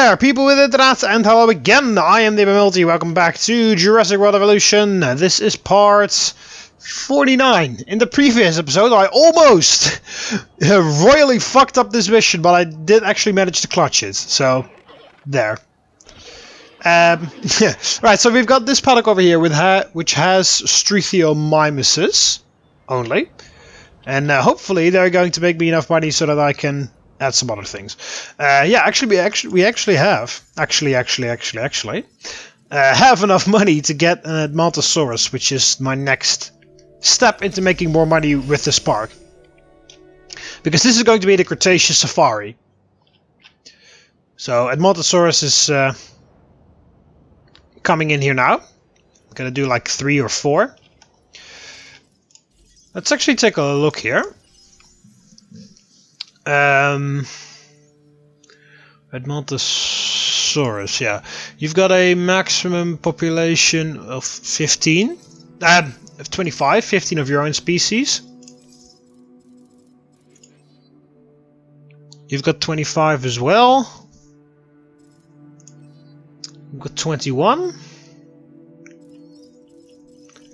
there, people with internet, and hello again. I am TheMBmulti. Welcome back to Jurassic World Evolution. This is part 49. In the previous episode, I almost royally fucked up this mission, but I did actually manage to clutch it. So, there. Right, so we've got this paddock over here which has Struthiomimuses only. And hopefully they're going to make me enough money so that I can add some other things. Yeah, actually, we actually have have enough money to get an Edmontosaurus, which is my next step into making more money with this park. Because this is going to be the Cretaceous Safari. So Edmontosaurus is coming in here now. I'm gonna do like 3 or 4. Let's actually take a look here. Edmontosaurus, yeah. You've got a maximum population of 15. Of 25, 15 of your own species. You've got 25 as well. You've got 21.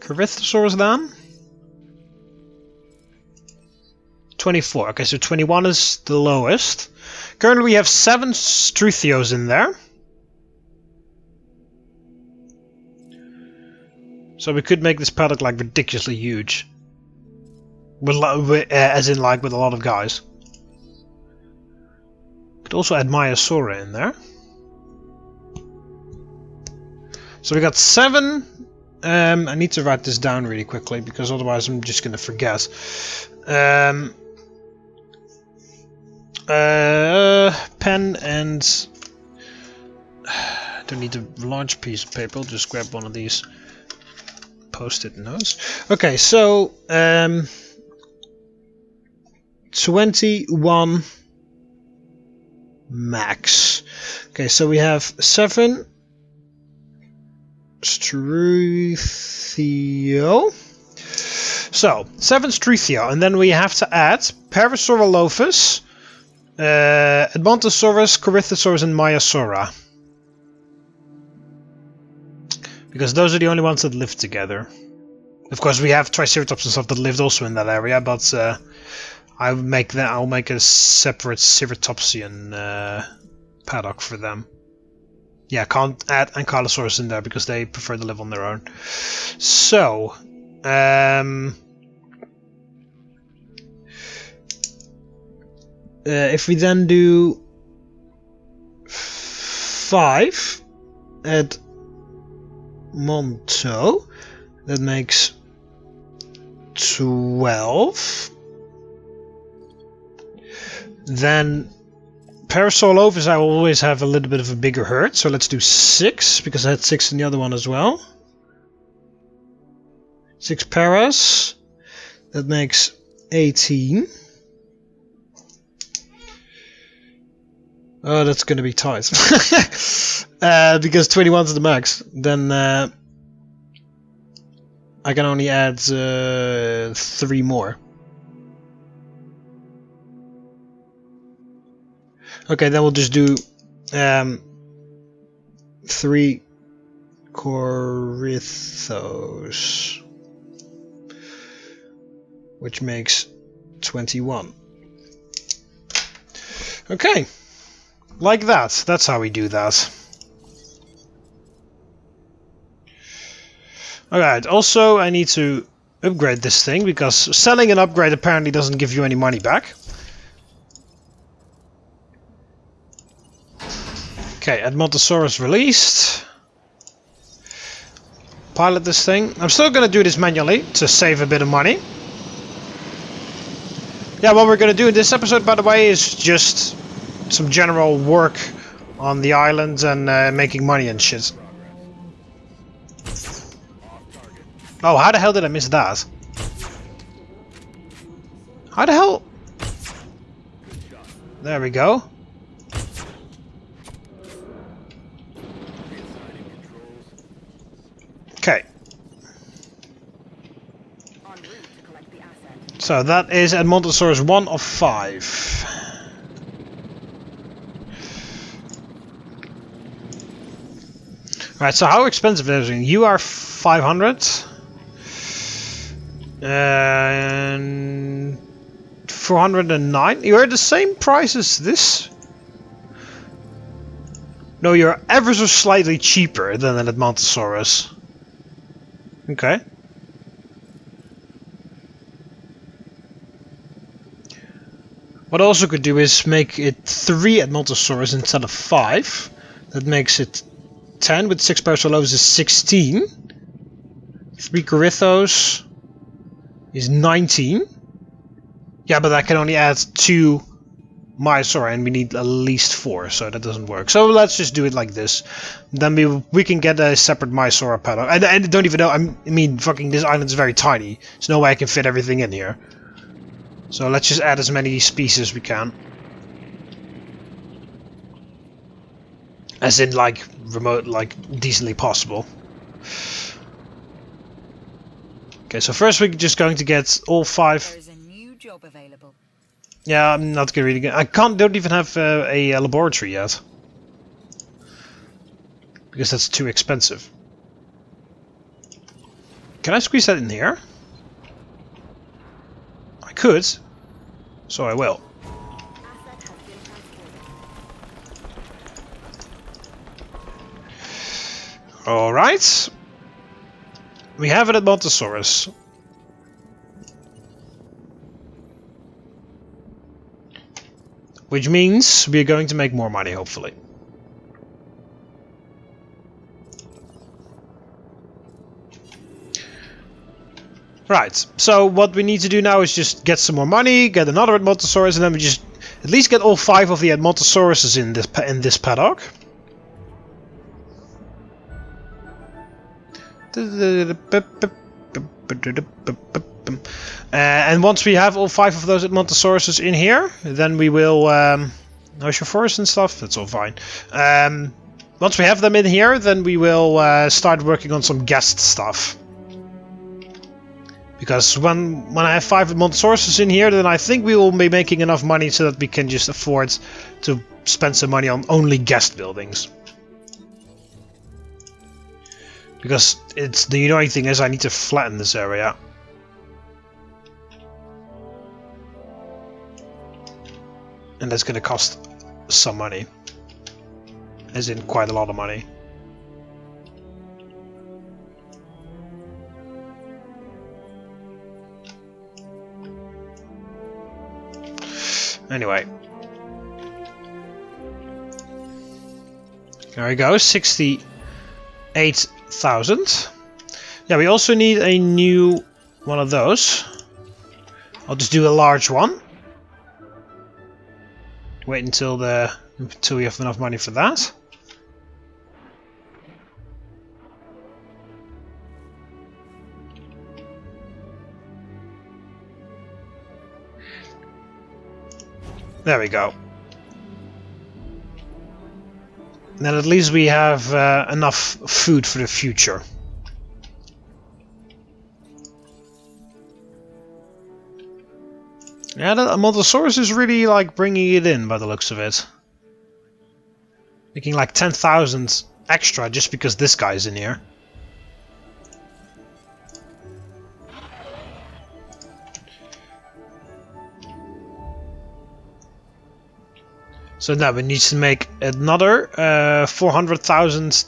Corythosaurus then. 24. Okay, so 21 is the lowest. Currently we have 7 Struthios in there. So we could make this paddock like ridiculously huge. As in like with a lot of guys. Could also add Maiasaura in there. So we got 7. I need to write this down really quickly because otherwise I'm just gonna forget. Pen and don't need a large piece of paper. I'll just grab one of these post-it notes. Okay, so 21 max. Okay, so we have 7 Struthio. So 7 Struthio, and then we have to add Parasaurolophus, Edmontosaurus, Corythosaurus, and Maiasaura. Because those are the only ones that live together. Of course, we have Triceratops and stuff that lived also in that area, but I'll make a separate Ceratopsian paddock for them. Yeah, can't add Ankylosaurus in there because they prefer to live on their own. So, if we then do 5 at Monto, that makes 12. Then Parasaurolophus, I will always have a little bit of a bigger herd, so let's do 6 because I had 6 in the other one as well. 6 Paras, that makes 18. Oh, that's gonna be tight. Because 21 is the max. Then I can only add 3 more. Okay, then we'll just do 3 Corythos, which makes 21. Okay. Like that. That's how we do that. Alright, also I need to upgrade this thing because selling an upgrade apparently doesn't give you any money back. Okay, Edmontosaurus released. Pilot this thing. I'm still going to do this manually to save a bit of money. Yeah, what we're going to do in this episode, by the way, is just some general work on the island and making money and shit. Oh, how the hell did I miss that? How the hell? There we go. Okay. So that is Edmontosaurus 1 of 5. Right, so how expensive is everything? You are 500. And 409. You're the same price as this? No, you're ever so slightly cheaper than an Edmontosaurus. Okay. What I also could do is make it 3 Edmontosaurus instead of 5. That makes it 10 with 6 Parasaurolophus is 16. 3 Corythos is 19. Yeah, but I can only add 2 Myosaur and we need at least 4, so that doesn't work. So let's just do it like this. Then we can get a separate Myosaur paddock. I don't even know, I mean, fucking this island is very tiny. There's no way I can fit everything in here. So let's just add as many species as we can. As in, like, remote, like, decently possible. Okay, so first we're just going to get all 5... There is a new job available. Yeah, I'm not gonna really get... don't even have a laboratory yet. Because that's too expensive. Can I squeeze that in here? I could. So I will. Alright. We have it at Edmontosaurus. Which means we're going to make more money, hopefully. Right, so what we need to do now is just get some more money, get another Edmontosaurus, and then we just at least get all 5 of the Edmontosauruses in this paddock. And once we have all 5 of those Edmontosauruses in here, then we will Ocean Forest and stuff. That's all fine. Once we have them in here, then we will start working on some guest stuff. Because when I have 5 Edmontosauruses in here, then I think we will be making enough money so that we can just afford to spend some money on only guest buildings. Because it's the annoying thing is I need to flatten this area. And that's going to cost some money. As in quite a lot of money. Anyway. There we go, 68,000. Yeah, we also need a new one of those. I'll just do a large one. Wait until we have enough money for that. There we go. Then at least we have enough food for the future. Yeah, the Edmontosaurus is really like bringing it in by the looks of it. Making like 10,000 extra just because this guy's in here. So now we need to make another 400,000,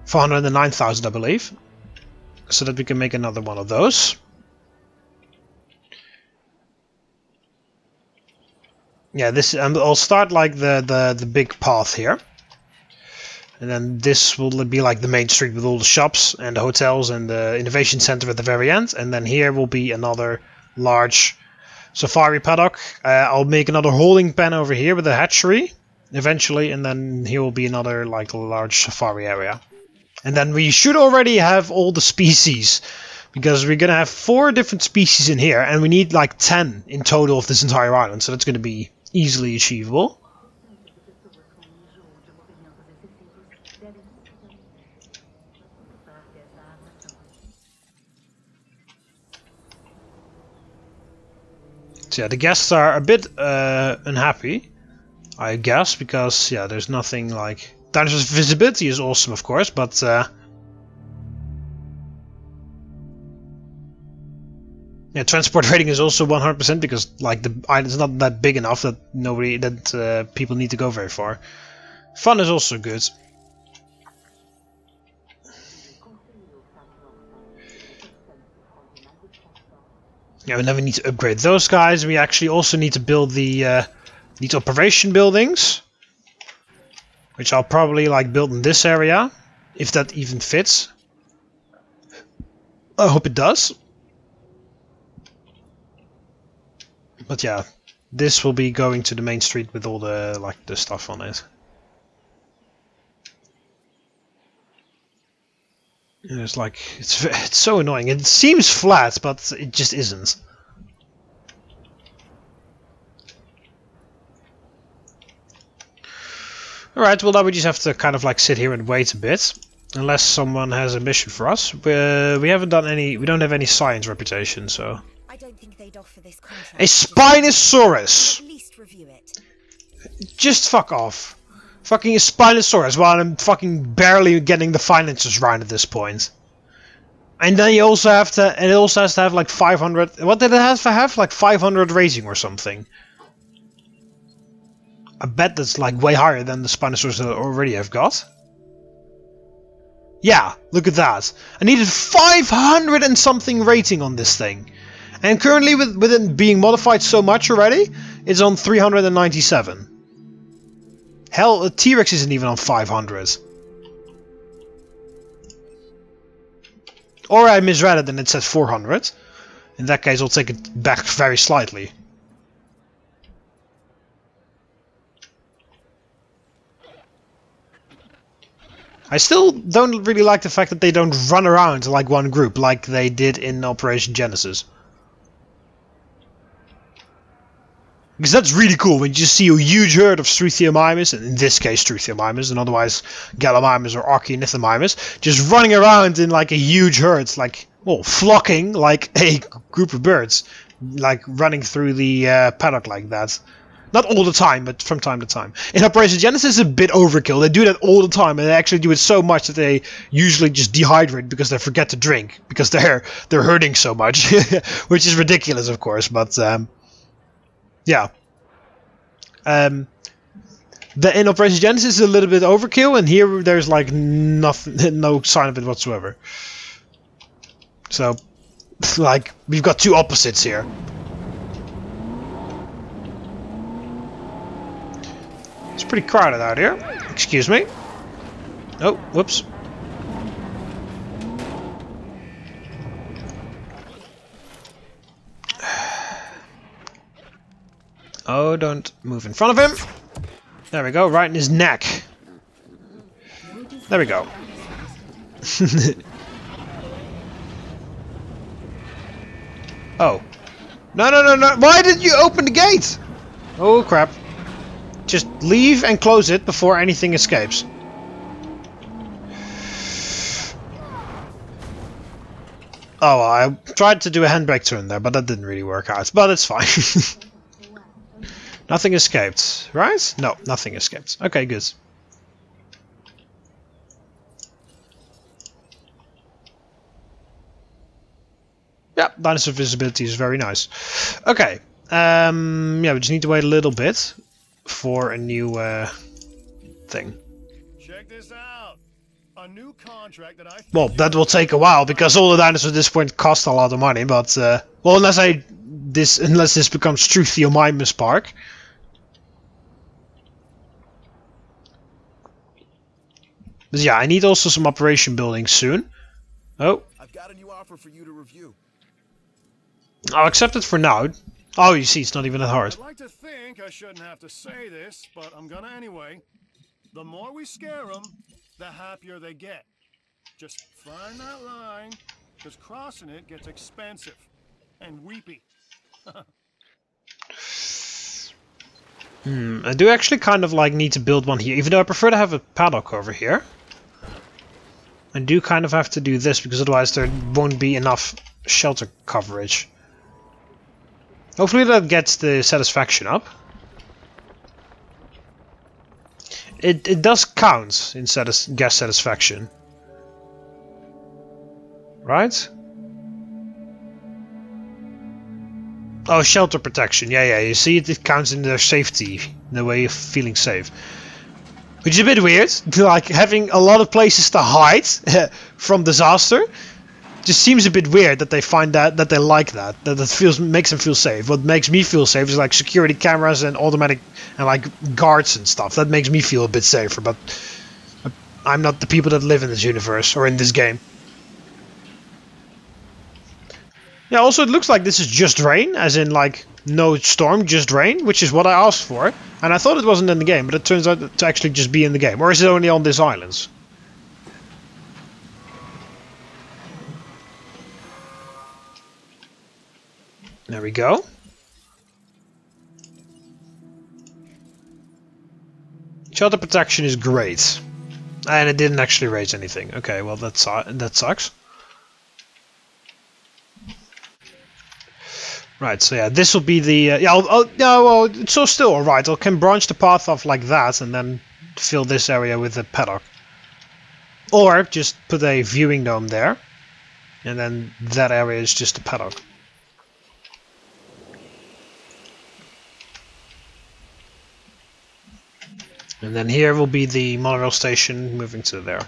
409,000 I believe, so that we can make another one of those. Yeah, this, and I'll start like the big path here, and then this will be like the main street with all the shops and the hotels and the innovation center at the very end, and then here will be another large safari paddock. I'll make another holding pen over here with a hatchery eventually, and then here will be another like large safari area. And then we should already have all the species, because we're gonna have 4 different species in here, and we need like 10 in total of this entire island, so that's gonna be easily achievable. So yeah, the guests are a bit unhappy, I guess, because yeah, there's nothing like Dinosaur's visibility is awesome, of course, but yeah, transport rating is also 100% because like the island's not that big enough that people need to go very far. Fun is also good. Yeah, and then we need to upgrade those guys. We actually also need to build these operation buildings, which I'll probably like build in this area, if that even fits. I hope it does. But yeah, this will be going to the main street with all the like the stuff on it. And it's like it's so annoying. It seems flat, but it just isn't. Alright, well now we just have to kind of like sit here and wait a bit. Unless someone has a mission for us. We haven't done any, we don't have any science reputation, so... I don't think they'd offer this contract. A Spinosaurus! At least review it. Just fuck off. Fucking a Spinosaurus while I'm fucking barely getting the finances right at this point. And then you also have to, and it also has to have like 500, what did it have to have? Like 500 rating or something. I bet that's like way higher than the Spinosaurus that I already have got. Yeah, look at that. I needed 500 and something rating on this thing. And currently with it being modified so much already, it's on 397. Hell, a T-Rex isn't even on 500. Or I misread it and it said 400. In that case I'll take it back very slightly. I still don't really like the fact that they don't run around like one group, like they did in Operation Genesis. Because that's really cool when you just see a huge herd of Struthiomimus, and in this case Struthiomimus, and otherwise Gallimimus or Archaeonithomimus, just running around in like a huge herd, like, well, flocking like a group of birds, like running through the paddock like that. Not all the time, but from time to time. In Operation Genesis, it's a bit overkill. They do that all the time, and they actually do it so much that they usually just dehydrate because they forget to drink because they're hurting so much, which is ridiculous, of course. But yeah, in Operation Genesis, is a little bit overkill, and here there's like nothing, no sign of it whatsoever. So, like, we've got two opposites here. It's pretty crowded out here. Excuse me. Oh, whoops. Oh, don't move in front of him. There we go, right in his neck. There we go. Oh. No, no, no, no. Why did you open the gate? Oh, crap. Just leave and close it before anything escapes. Oh, well, I tried to do a handbrake turn there, but that didn't really work out. But it's fine. Nothing escaped, right? No, nothing escaped. Okay, good. Yeah, dinosaur visibility is very nice. Okay. Yeah, we just need to wait a little bit for a new thing. Check this out. A new contract that well, that will take a while because all the dinosaurs at this point cost a lot of money. But well, unless this becomes TheMBmulti Park. But yeah, I need also some operation buildings soon. Oh, I've got a new offer for you to review. I'll accept it for now. Oh, you see, it's not even that hard. I'd like to think I shouldn't have to say this, but I'm gonna anyway. The more we scare them, the happier they get. Just find that line, because crossing it gets expensive and weepy. I do actually kind of like need to build one here, even though I prefer to have a paddock over here. I do kind of have to do this because otherwise there won't be enough shelter coverage. Hopefully that gets the satisfaction up. it does count in guest satisfaction. Right? Oh, shelter protection. Yeah, you see it counts in their safety, in the way of feeling safe. Which is a bit weird, like having a lot of places to hide from disaster. Just seems a bit weird that they find that they like that makes them feel safe. What makes me feel safe is like security cameras and automatic and like guards and stuff. That makes me feel a bit safer, but I'm not the people that live in this universe or in this game. Yeah, also it looks like this is just rain, as in like no storm, just rain, which is what I asked for. And I thought it wasn't in the game, but it turns out to actually just be in the game. Or is it only on these islands? There we go. Shelter protection is great. And it didn't actually raise anything. Okay, well that sucks. Right, so yeah, this will be the... well, it's all still alright. I can branch the path off like that and then fill this area with a paddock. Or just put a viewing dome there. And then that area is just a paddock. And then here will be the monorail station moving to there.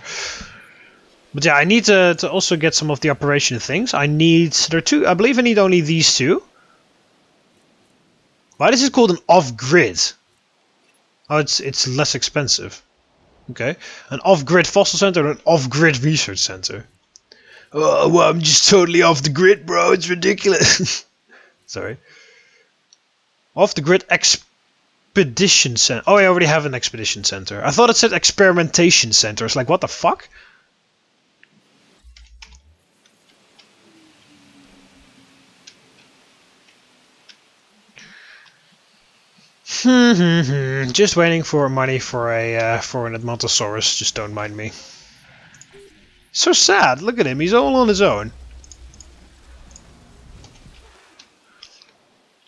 But yeah, I need to also get some of the operation things. I believe I need only these two. Why is it called an off-grid? Oh, it's less expensive. Okay. An off-grid fossil center and an off-grid research center. Oh, well, I'm just totally off the grid, bro. It's ridiculous. Sorry. Off the grid expedition center. Oh, I already have an expedition center. I thought it said experimentation center. It's like, what the fuck? Just waiting for money for an Edmontosaurus. Just don't mind me. So sad. Look at him. He's all on his own.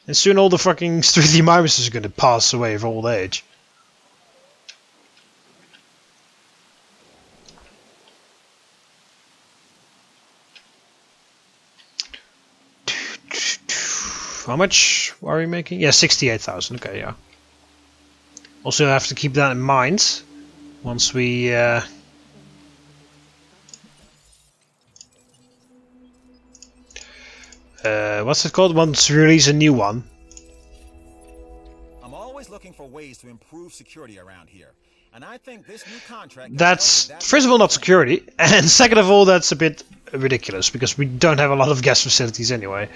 And soon all the fucking 3D mimes are going to pass away of old age. How much are we making? Yeah, 68,000. Okay, yeah. Also have to keep that in mind once we what's it called? Once we release a new one. I'm always looking for ways to improve security around here. And I think this new contract... That's, first of all, not security. And second of all, that's a bit ridiculous. Because we don't have a lot of guest facilities anyway.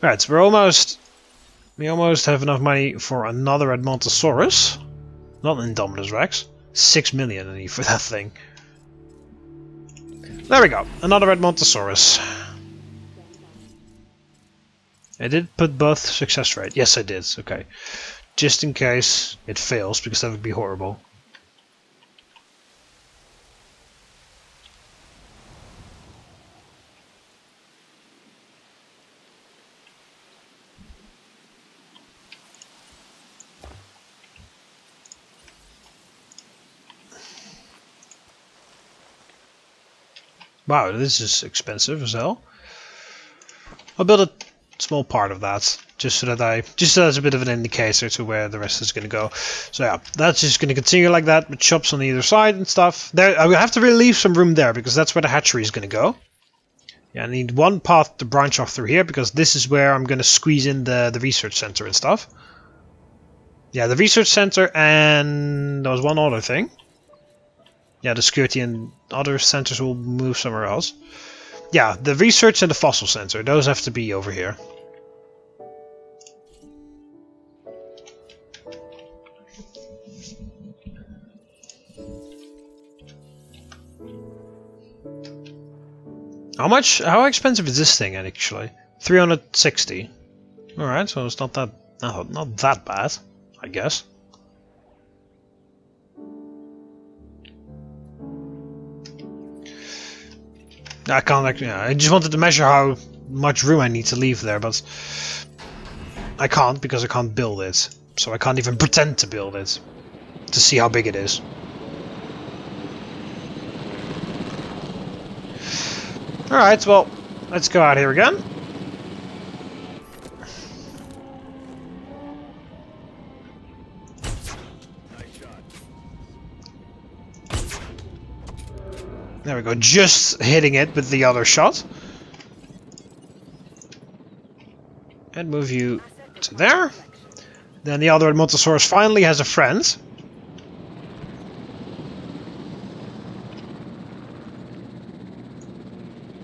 Right, we almost have enough money for another Edmontosaurus. Not an Indominus Rex. 6 million I need for that thing. There we go. Another Edmontosaurus. I did put both success rate. Yes, I did. Okay. Just in case it fails, because that would be horrible. Wow, this is expensive as hell. I'll build a small part of that, just so that's a bit of an indicator to where the rest is going to go. So yeah, that's just going to continue like that, with shops on either side and stuff. There, I will have to really leave some room there, because that's where the hatchery is going to go. Yeah, I need one path to branch off through here, because this is where I'm going to squeeze in the research center and stuff. Yeah, the research center, and there was one other thing. Yeah, the security and other centers will move somewhere else. Yeah, the research and the fossil center, those have to be over here. How expensive is this thing actually? 360. Alright, so it's not that bad, I guess. I can't actually. I just wanted to measure how much room I need to leave there, but I can't because I can't build it. So I can't even pretend to build it. to see how big it is. Alright, well, let's go out here again. There we go, just hitting it with the other shot. And move you to there. Then the other Edmontosaurus finally has a friend.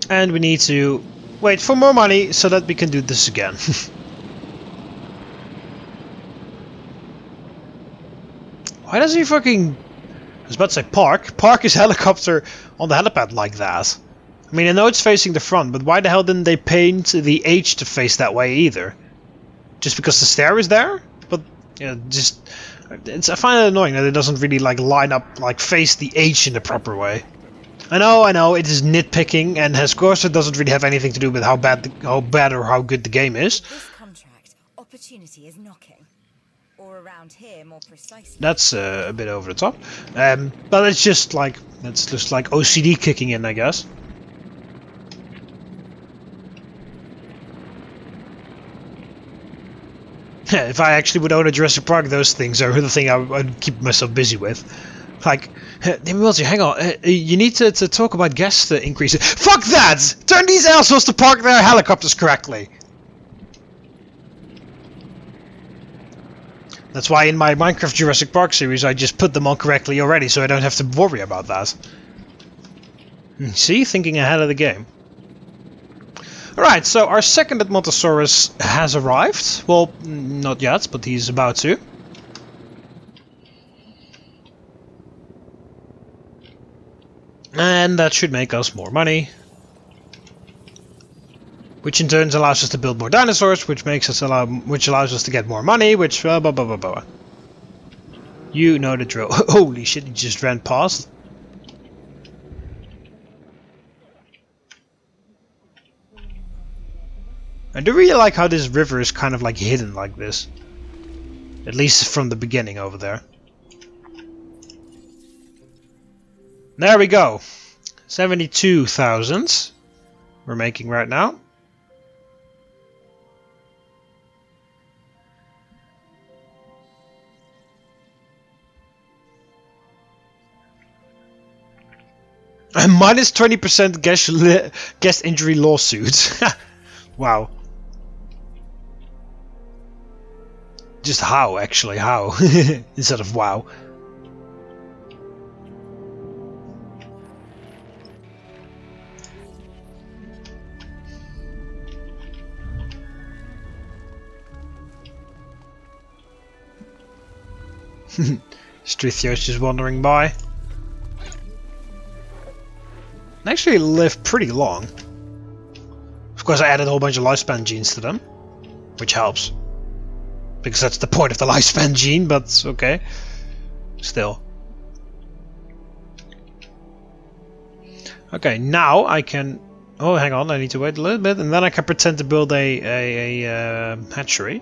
And we need to wait for more money so that we can do this again. Why does he fucking... I was about to say park. Park his helicopter on the helipad like that. I mean, I know it's facing the front, but why the hell didn't they paint the H to face that way either? Just because the stair is there? But, you know, just... I find it annoying that it doesn't really, like, line up, like, face the H in the proper way. I know, it is nitpicking, and of course it doesn't really have anything to do with how bad or how good the game is. This contract, opportunity is knocking. Or around here, more precisely. That's a bit over the top. But it's just like OCD kicking in, I guess. If I actually would own a Jurassic Park, those things are the thing I'd keep myself busy with. Like, TheMBmulti, hang on, you need to talk about gas increases. Fuck that! Turn these assholes to park their helicopters correctly! That's why in my Minecraft Jurassic Park series I just put them on correctly already, so I don't have to worry about that. See? Thinking ahead of the game. Alright, so our second Edmontosaurus has arrived. Well, not yet, but he's about to. And that should make us more money. Which in turn allows us to build more dinosaurs, which allows us to get more money, which blah blah blah blah. You know the drill. Holy shit, he just ran past. I do really like how this river is kind of like hidden like this. At least from the beginning over there. There we go. 72,000 we're making right now. A minus 20% guest injury lawsuit. Wow. Just how, actually, how? Instead of wow. Strithio's just wandering by. They actually live pretty long. Of course I added a whole bunch of lifespan genes to them, which helps. Because that's the point of the lifespan gene, but okay. Still. Okay, now I can... Oh, hang on, I need to wait a little bit, and then I can pretend to build a hatchery.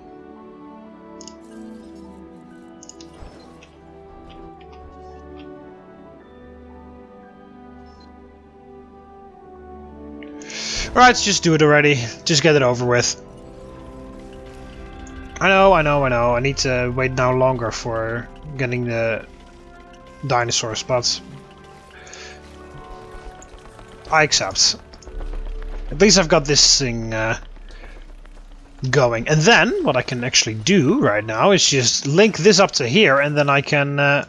Alright, let's just do it already. Just get it over with. I know. I need to wait now longer for getting the dinosaur spots. I accept. At least I've got this thing going. And then, what I can actually do right now is just link this up to here, and then I can...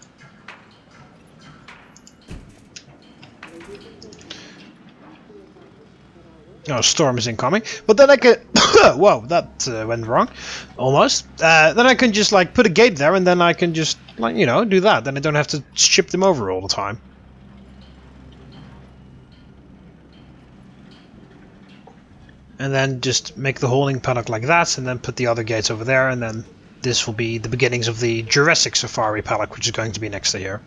Oh, storm is incoming. But then I can... Whoa, that went wrong. Almost. Then I can just, like, put a gate there, and then I can just, like, you know, do that. Then I don't have to ship them over all the time. And then just make the holding paddock like that, and then put the other gates over there, and then this will be the beginnings of the Jurassic Safari paddock, which is going to be next to here.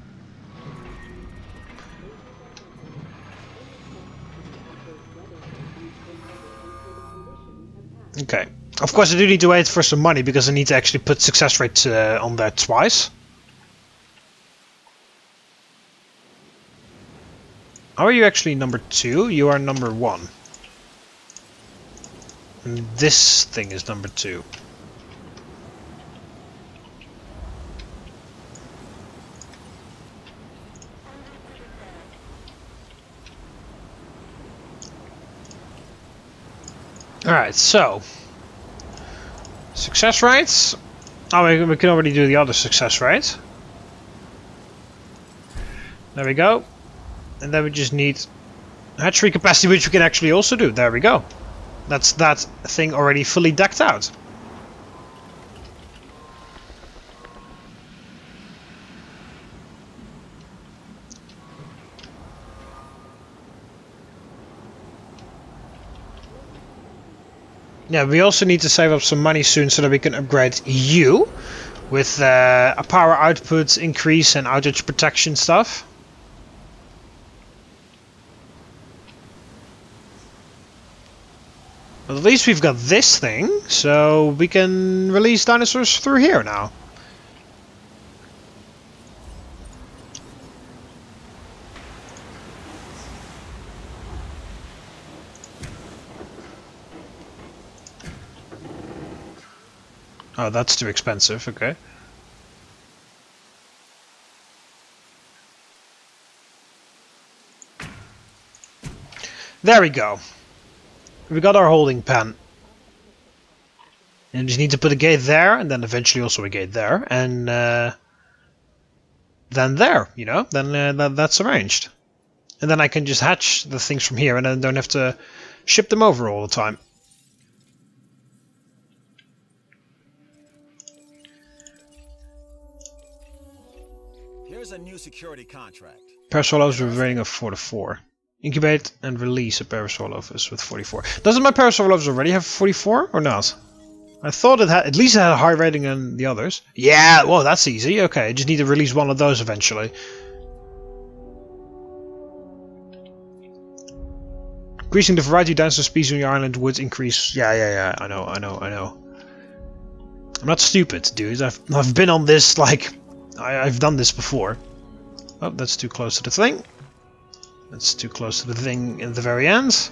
Okay. Of course I do need to wait for some money because I need to actually put success rate on that twice. How are you actually number 2? You are number 1. And this thing is number 2. Alright, so success rates. Oh, we can already do the other success rate. There we go. And then we just need hatchery capacity, which we can actually also do. There we go. That's that thing already fully decked out. Yeah, we also need to save up some money soon so that we can upgrade you with a power output increase and outage protection stuff. But at least we've got this thing, so we can release dinosaurs through here now. Oh, that's too expensive, okay. There we go. We got our holding pen. And we just need to put a gate there, and then eventually also a gate there, and then there, you know, then that's arranged. And then I can just hatch the things from here, and then don't have to ship them over all the time. Here's a new security contract. Pair of swallows with a rating of 4 to 4. Incubate and release a pair of swallows with 44. Doesn't my pair of swallows already have 44 or not? I thought it had, at least it had a higher rating than the others. Yeah, well, that's easy. Okay, I just need to release one of those eventually. Increasing the variety of dinosaur species on your island would increase. Yeah. I know. I'm not stupid, dudes. I've been on this, like, I've done this before. Oh, that's too close to the thing. That's too close to the thing at the very end.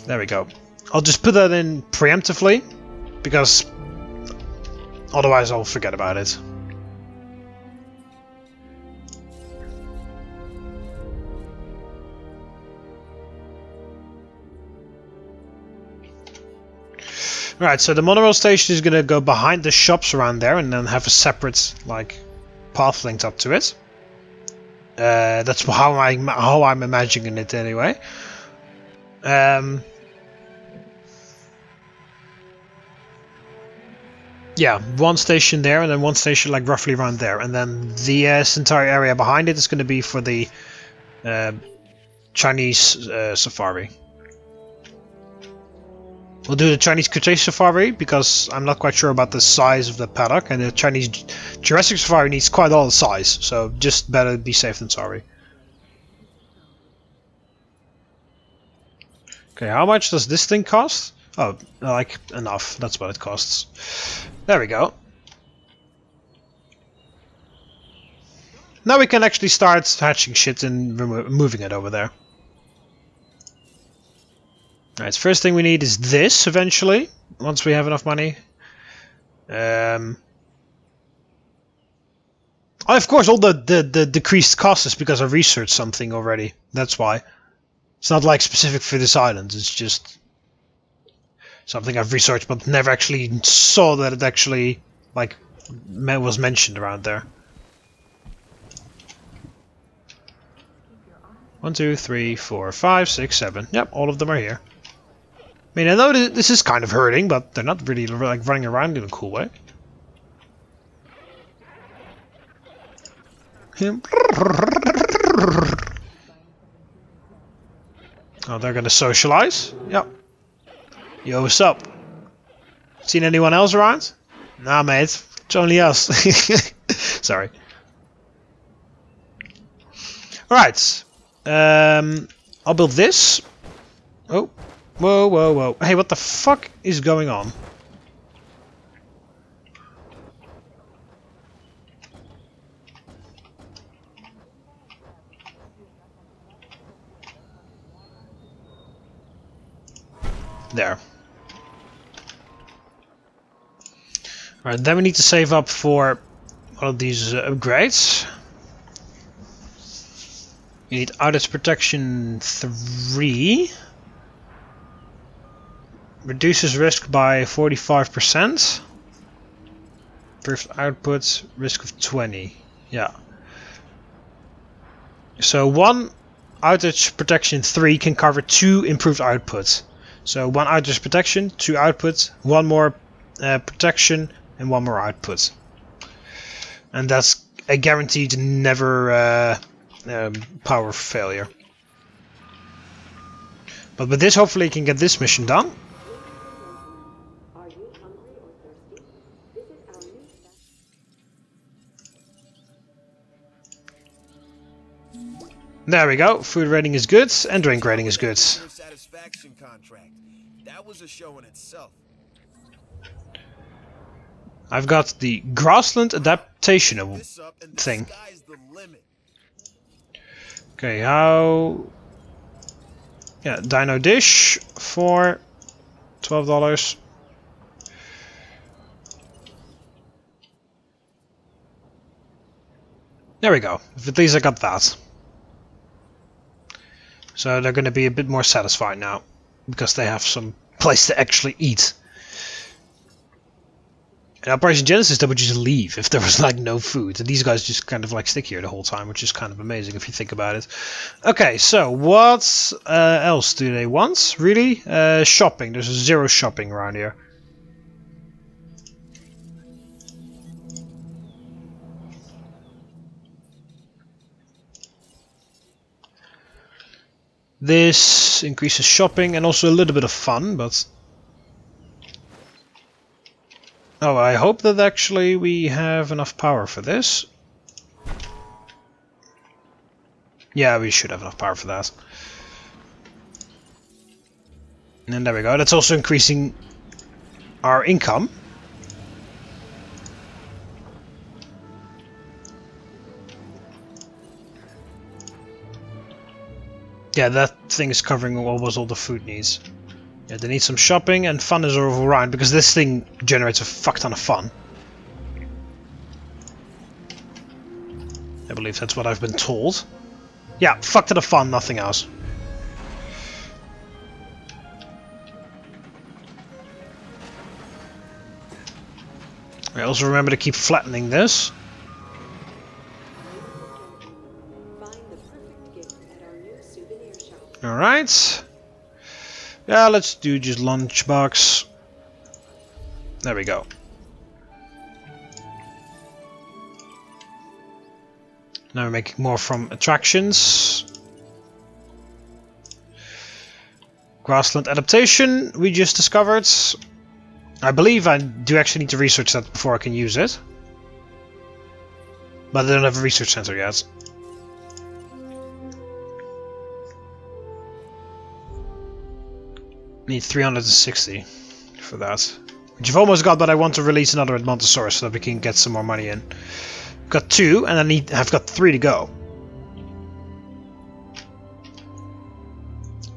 There we go. I'll just put that in preemptively, because otherwise I'll forget about it. Right, so the monorail station is going to go behind the shops around there and then have a separate, like, path linked up to it. That's how I'm imagining it anyway. Yeah, one station there and then one station like roughly around there, and then the entire area behind it is going to be for the Chinese safari. We'll do the Chinese Cretaceous safari because I'm not quite sure about the size of the paddock, and the Chinese Jurassic safari needs quite a lot of size, so just better be safe than sorry. Okay, how much does this thing cost? Oh, like enough. That's what it costs. There we go. Now we can actually start hatching shit and moving it over there. Alright, first thing we need is this eventually, once we have enough money. Oh, of course, all the decreased cost is because I researched something already. That's why. It's not like specific for this island, it's just something I've researched but never actually saw that it actually, like, was mentioned around there. 1, 2, 3, 4, 5, 6, 7. Yep, all of them are here. I mean, I know this is kind of hurting, but they're not really like running around in a cool way. Oh, they're gonna socialize? Yep. Yo, what's up? Seen anyone else around? Nah, mate. It's only us. Sorry. Alright. I'll build this. Oh. Whoa. Hey, what the fuck is going on? There. Alright, then we need to save up for all of these upgrades. You need outage protection 3. Reduces risk by 45%. Improved output, risk of 20. Yeah. So 1 outage protection 3 can cover 2 improved outputs. So 1 outage protection, 2 outputs, 1 more protection, and 1 more output. And that's a guaranteed never power failure. But with this, hopefully, you can get this mission done. There we go. Food rating is good, and drink rating is good. Satisfaction contract. That was a show in itself. I've got the grassland adaptation thing. Okay, how... Yeah, dino dish for $12. There we go. At least I got that. So they're going to be a bit more satisfied now, because they have some place to actually eat. In Operation Genesis, they would just leave if there was like no food. And these guys just kind of like stick here the whole time, which is kind of amazing if you think about it. Okay, so what else do they want? Really? Shopping. There's 0 shopping around here. This increases shopping and also a little bit of fun, but... Oh, I hope that actually we have enough power for this. Yeah, we should have enough power for that. And there we go. That's also increasing our income. Yeah, that thing is covering almost all the food needs. Yeah, they need some shopping, and fun is overrun because this thing generates a fuck ton of fun. I believe that's what I've been told. Yeah, fuck ton of fun, nothing else. I also remember to keep flattening this. Alright. Yeah, let's do just lunchbox. There we go. Now we're making more from attractions. Grassland adaptation we just discovered. I believe I do actually need to research that before I can use it. But I don't have a research center yet. Need 360 for that. Which I've almost got, but I want to release another Edmontosaurus so that we can get some more money in. Got 2, and I've got 3 to go.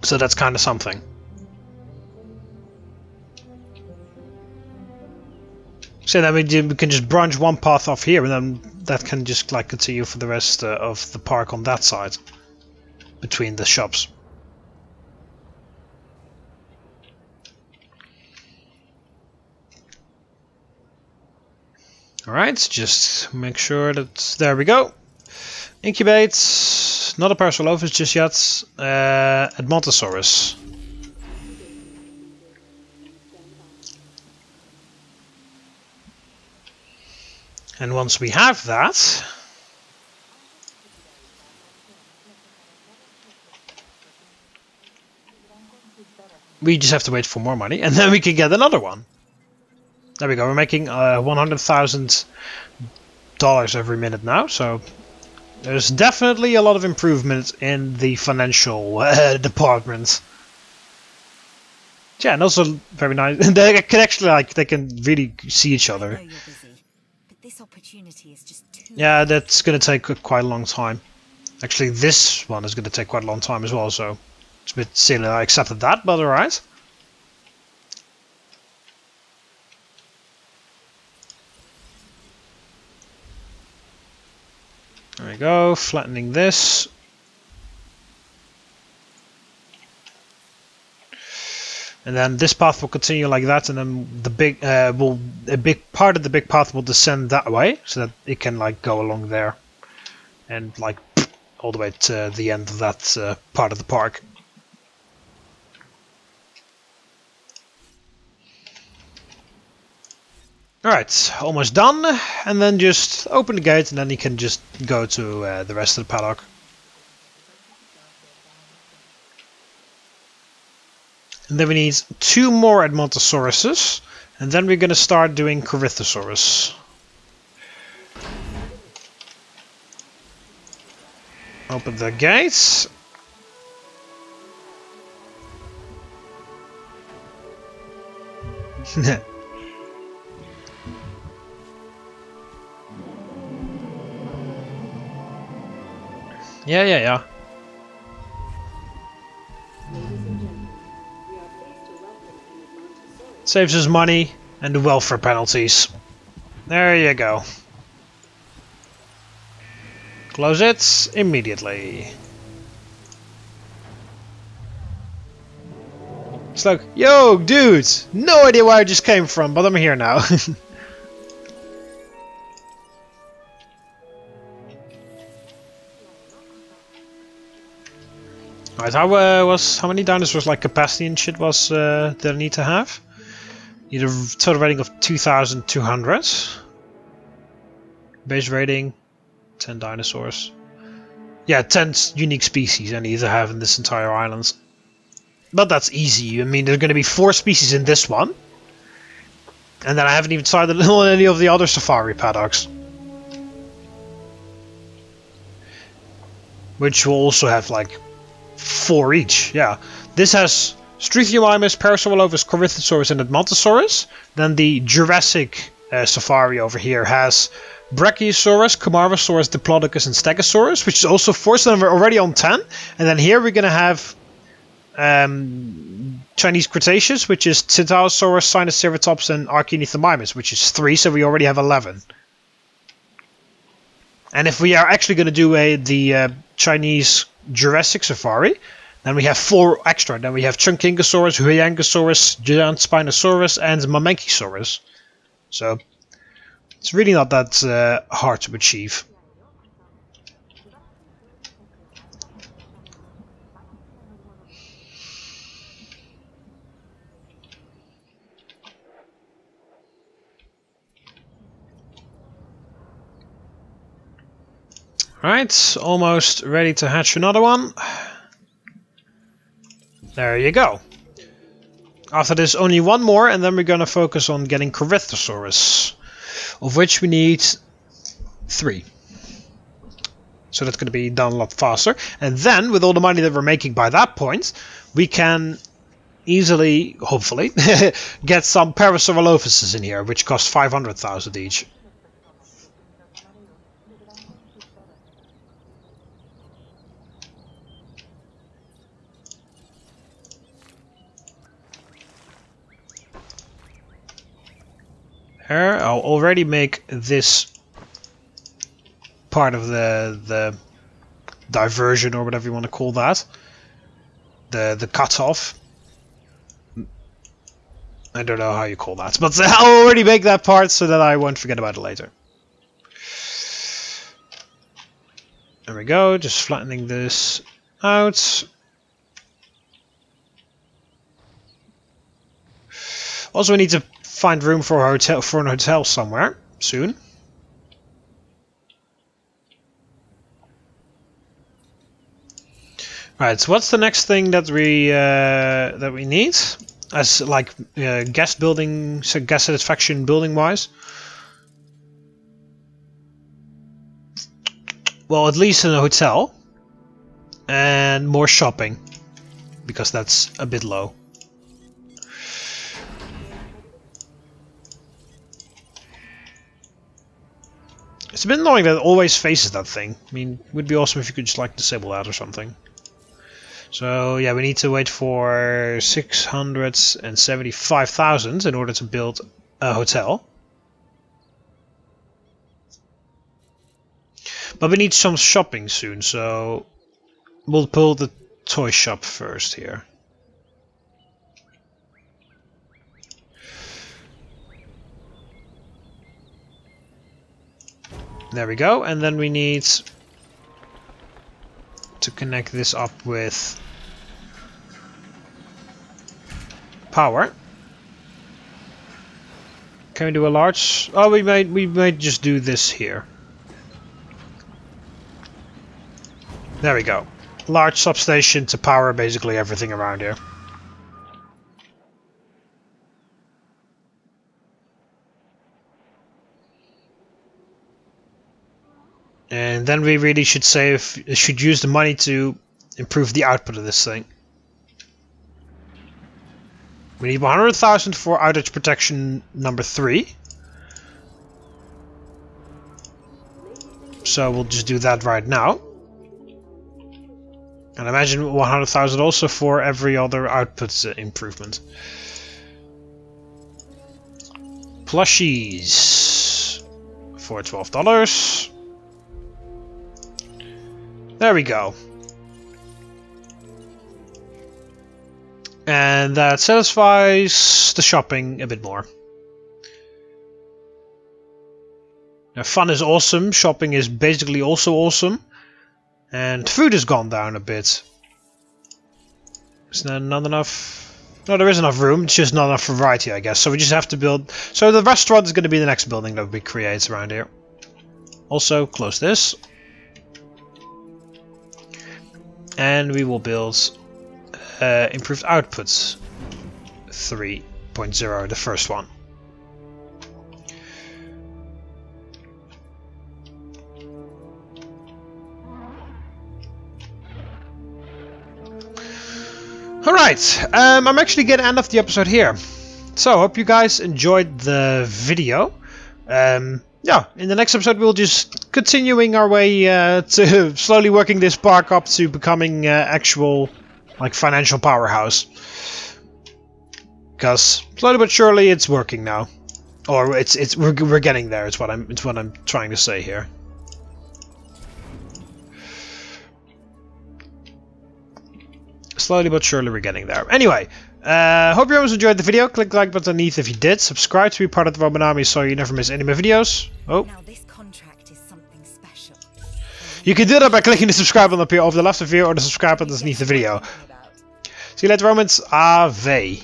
So that's kind of something. So then we can just branch one path off here, and then that can just like continue for the rest of the park on that side, between the shops. Alright, just make sure that... There we go. Incubate. Not a Parasaurolophus just yet. Edmontosaurus. And once we have that... we just have to wait for more money, and then we can get another one. There we go, we're making $100,000 every minute now, so there's definitely a lot of improvement in the financial department. Yeah, and also very nice. They can actually, like, they can really see each other. I know you're busy, but this opportunity is just too... Yeah, that's going to take quite a long time. Actually, this one is going to take quite a long time as well, so it's a bit silly I accepted that, but alright. we go, flattening this. And then this path will continue like that, and then the big a big part of the big path will descend that way, so that it can like go along there, and like all the way to the end of that part of the park. Alright, almost done, and then just open the gate, and then you can just go to the rest of the paddock. And then we need 2 more Edmontosauruses, and then we're going to start doing Corythosaurus. Open the gates. Yeah. Saves us money and the welfare penalties. There you go. Close it immediately. It's like, yo, dude! No idea where I just came from, but I'm here now. Alright, how many dinosaurs like capacity and shit was did I need to have? Need a total rating of 2,200. Base rating 10 dinosaurs. Yeah, 10 unique species I need to have in this entire island. But that's easy. I mean, there's going to be 4 species in this one. And then I haven't even decided on any of the other safari paddocks. Which will also have like 4 each. Yeah. This has Struthiomimus, Parasaurolophus, Corythosaurus and Edmontosaurus. Then the Jurassic safari over here has Brachiosaurus, Camarasaurus, Diplodocus and Stegosaurus, which is also 4, so then we're already on 10. And then here we're going to have Chinese Cretaceous, which is Cetalosaurus, Sinoceratops and Archaeothermimus, which is 3, so we already have 11. And if we are actually going to do the Chinese Jurassic safari, then we have 4 extra. Then we have Chunkingosaurus, Huyangosaurus, Giant Spinosaurus and Mamenchisaurus. So it's really not that hard to achieve. Right, almost ready to hatch another one. There you go. After this, only 1 more, and then we're going to focus on getting Corythosaurus, of which we need 3. So that's going to be done a lot faster. And then, with all the money that we're making by that point, we can easily, hopefully, get some Parasaurolophuses in here, which cost 500,000 each. Here, I'll already make this part of the diversion, or whatever you want to call that. The cutoff. I don't know how you call that, but I'll already make that part so that I won't forget about it later. There we go, just flattening this out. Also, we need to find room for a hotel somewhere soon. Right, so what's the next thing that we need as like guest satisfaction building wise? Well, at least in a hotel and more shopping, because that's a bit low. It's a bit annoying that it always faces that thing. I mean, it would be awesome if you could just like disable that or something. So yeah, we need to wait for 675,000 in order to build a hotel. But we need some shopping soon, so we'll pull the toy shop first here. There we go, and then we need to connect this up with power. Can we do a large? Oh, we might just do this here. There we go. Large substation to power basically everything around here. And then we really should should use the money to improve the output of this thing. We need 100,000 for outage protection number 3. So we'll just do that right now. And imagine 100,000 also for every other output improvement. Plushies for $12. There we go. And that satisfies the shopping a bit more. Now, fun is awesome, shopping is basically also awesome. And food has gone down a bit. Is there not enough? No, there is enough room, it's just not enough variety, I guess. So we just have to build... So the restaurant is going to be the next building that we create around here. Also, close this. And we will build improved outputs 3.0, the first one. Alright, I'm actually going to end off the episode here. So, hope you guys enjoyed the video. Yeah, in the next episode we'll just continuing our way to slowly working this park up to becoming actual like financial powerhouse. Because slowly but surely it's working now, or we're getting there. It's what I'm trying to say here. Slowly but surely we're getting there. Anyway, hope you always enjoyed the video. Click the like button underneath if you did. Subscribe to be part of the TheMBmulti army so you never miss any of my videos. Oh. Now this contract is something special. You can do that by clicking the subscribe button up here over the left of you or the subscribe button underneath the video. See you later, Romans. Ave.